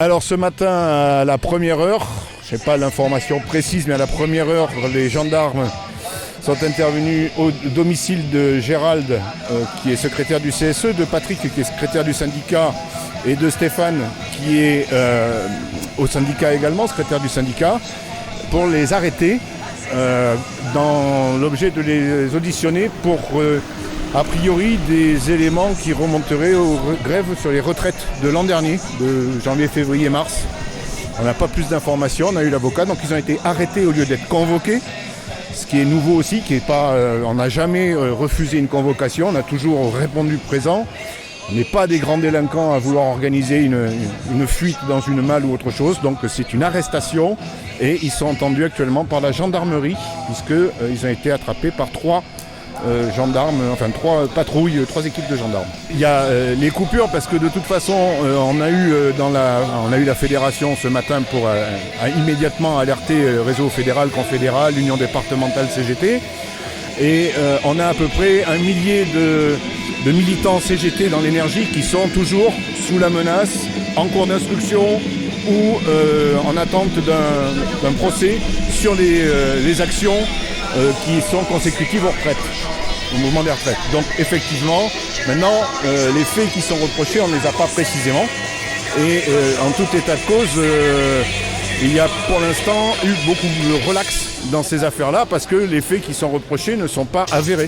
Alors ce matin à la première heure, je n'ai pas l'information précise, mais à la première heure, les gendarmes sont intervenus au domicile de Gérald, qui est secrétaire du CSE, de Patrick, qui est secrétaire du syndicat, et de Stéphane, qui est au syndicat également, secrétaire du syndicat, pour les arrêter, dans l'objet de les auditionner pour, a priori, des éléments qui remonteraient aux grèves sur les retraites de l'an dernier, de janvier, février, mars. On n'a pas plus d'informations, on a eu l'avocat, donc ils ont été arrêtés au lieu d'être convoqués. Ce qui est nouveau aussi, on n'a jamais refusé une convocation, on a toujours répondu présent. On n'est pas des grands délinquants à vouloir organiser une fuite dans une malle ou autre chose, donc c'est une arrestation et ils sont entendus actuellement par la gendarmerie puisqu'ils ont été attrapés par trois patrouilles, trois équipes de gendarmes. Il y a les coupures parce que de toute façon on a eu la fédération ce matin pour immédiatement alerter réseau fédéral, confédéral, union départementale CGT et on a à peu près 1 millier de militants CGT dans l'énergie qui sont toujours sous la menace, en cours d'instruction ou en attente d'un procès sur les actions qui sont consécutives aux retraites, au mouvement des retraites. Donc effectivement, maintenant, les faits qui sont reprochés, on ne les a pas précisément. Et en tout état de cause, il y a pour l'instant eu beaucoup de relax dans ces affaires-là parce que les faits qui sont reprochés ne sont pas avérés.